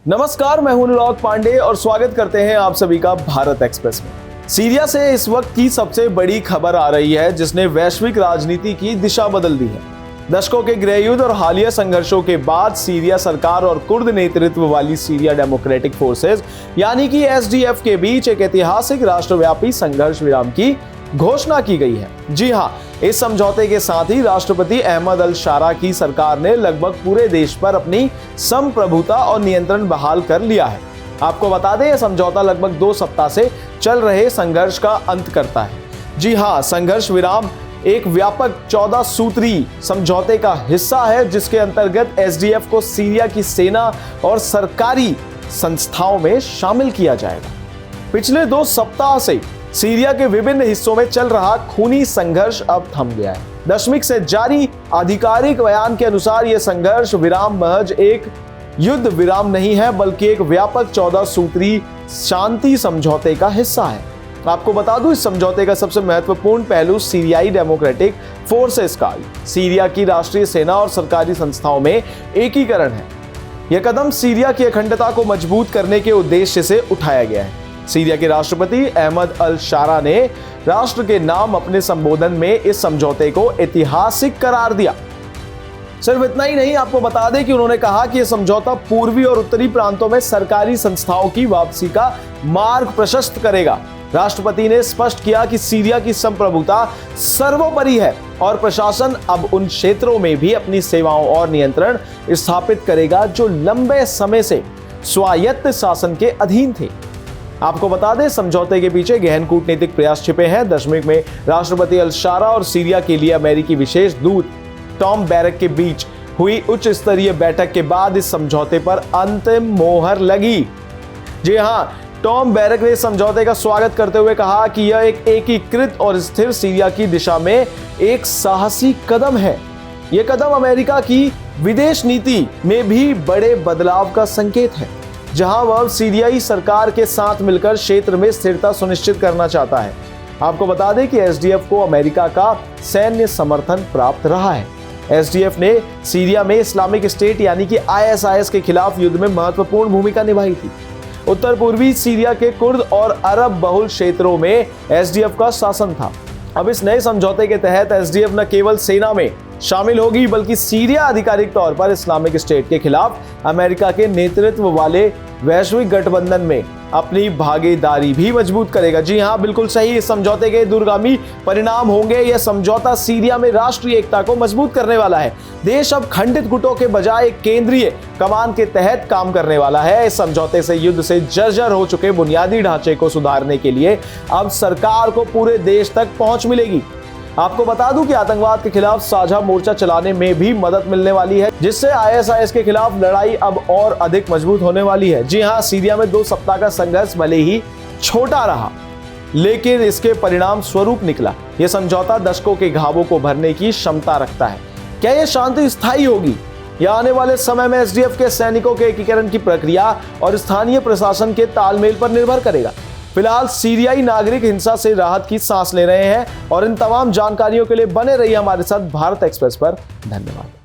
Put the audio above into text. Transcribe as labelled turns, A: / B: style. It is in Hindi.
A: नमस्कार, मैं हूं अनुराग पांडे और स्वागत करते हैं आप सभी का भारत एक्सप्रेस में। सीरिया से इस वक्त की सबसे बड़ी खबर आ रही है जिसने वैश्विक राजनीति की दिशा बदल दी है। दशकों के गृह युद्ध और हालिया संघर्षों के बाद सीरिया सरकार और कुर्द नेतृत्व वाली सीरिया डेमोक्रेटिक फोर्सेस यानी कि एसडीएफ के बीच एक ऐतिहासिक राष्ट्रव्यापी संघर्ष विराम की घोषणा की गई है। जी हां, इस समझौते के साथ ही राष्ट्रपति अहमद अल शारा की सरकार ने लगभग पूरे देश पर अपनी संप्रभुता और नियंत्रण बहाल कर लिया है। आपको बता दें, यह समझौता लगभग 2 सप्ताह से चल रहे संघर्ष का अंत करता है। जी हां, संघर्ष विराम एक व्यापक 14 सूत्री समझौते का हिस्सा है जिसके अंतर्गत एसडीएफ को सीरिया की सेना और सरकारी संस्थाओं में शामिल किया जाएगा। पिछले 2 सप्ताह से सीरिया के विभिन्न हिस्सों में चल रहा खूनी संघर्ष अब थम गया है। दशमिक से जारी आधिकारिक बयान के अनुसार यह संघर्ष विराम महज एक युद्ध विराम नहीं है बल्कि एक व्यापक 14 सूत्री शांति समझौते का हिस्सा है। आपको बता दूं, इस समझौते का सबसे महत्वपूर्ण पहलू सीरियाई डेमोक्रेटिक फोर्सेस का सीरिया की राष्ट्रीय सेना और सरकारी संस्थाओं में एकीकरण है। यह कदम सीरिया की अखंडता को मजबूत करने के उद्देश्य से उठाया गया है। सीरिया के राष्ट्रपति अहमद अल शारा ने राष्ट्र के नाम अपने संबोधन में इस समझौते को ऐतिहासिक करार दिया। सिर्फ इतना ही नहीं, आपको बता दें कि उन्होंने कहा कि यह समझौता पूर्वी और उत्तरी प्रांतों में सरकारी संस्थाओं की वापसी का मार्ग प्रशस्त करेगा। राष्ट्रपति ने स्पष्ट किया कि सीरिया की संप्रभुता सर्वोपरि है और प्रशासन अब उन क्षेत्रों में भी अपनी सेवाओं और नियंत्रण स्थापित करेगा जो लंबे समय से स्वायत्त शासन के अधीन थे। आपको बता दें, समझौते के पीछे गहन कूटनीतिक प्रयास छिपे हैं। दशमिक में राष्ट्रपति अल शारा और सीरिया के लिए अमेरिकी विशेष दूत टॉम बैरक के बीच हुई उच्च स्तरीय बैठक के बाद इस समझौते पर अंतिम मोहर लगी। जी हां, टॉम बैरक ने समझौते का स्वागत करते हुए कहा कि यह एक एकीकृत और स्थिर सीरिया की दिशा में एक साहसी कदम है। यह कदम अमेरिका की विदेश नीति में भी बड़े बदलाव का संकेत है, जहां वह सीरियाई सरकार के साथ मिलकर क्षेत्र में स्थिरता सुनिश्चित करना चाहता है। आपको बता दें कि एसडीएफ को अमेरिका का सैन्य समर्थन प्राप्त रहा है। एसडीएफ ने सीरिया में इस्लामिक स्टेट यानी कि आईएसआईएस के खिलाफ युद्ध में महत्वपूर्ण भूमिका निभाई थी। उत्तर पूर्वी सीरिया के कुर्द और अरब बहुल क्षेत्रों में एसडीएफ का शासन था। अब इस नए समझौते के तहत एसडीएफ न केवल सेना में शामिल होगी बल्कि सीरिया आधिकारिक तौर पर इस्लामिक स्टेट के खिलाफ अमेरिका के नेतृत्व वाले वैश्विक गठबंधन में अपनी भागीदारी भी मजबूत करेगा। जी हां, बिल्कुल सही, इस समझौते के दूरगामी परिणाम होंगे। यह समझौता सीरिया में राष्ट्रीय एकता को मजबूत करने वाला है। देश अब खंडित गुटों के बजाय एक केंद्रीय कमान के तहत काम करने वाला है। इस समझौते से युद्ध से जर्जर हो चुके बुनियादी ढांचे को सुधारने के लिए अब सरकार को पूरे देश तक पहुंच मिलेगी। आपको बता दूं कि आतंकवाद के खिलाफ साझा मोर्चा चलाने में भी मदद मिलने वाली है, जिससे आईएसआईएस के खिलाफ लड़ाई अब और अधिक मजबूत होने वाली है। जी हां, सीरिया में 2 सप्ताह का संघर्ष भले ही छोटा रहा लेकिन इसके परिणाम स्वरूप निकला। यह समझौता दशकों के घावों को भरने की क्षमता रखता है। क्या यह शांति स्थायी होगी या आने वाले समय में एसडीएफ के सैनिकों के एकीकरण की प्रक्रिया और स्थानीय प्रशासन के तालमेल पर निर्भर करेगा। फिलहाल सीरियाई नागरिक हिंसा से राहत की सांस ले रहे हैं और इन तमाम जानकारियों के लिए बने रहिए हमारे साथ भारत एक्सप्रेस पर। धन्यवाद।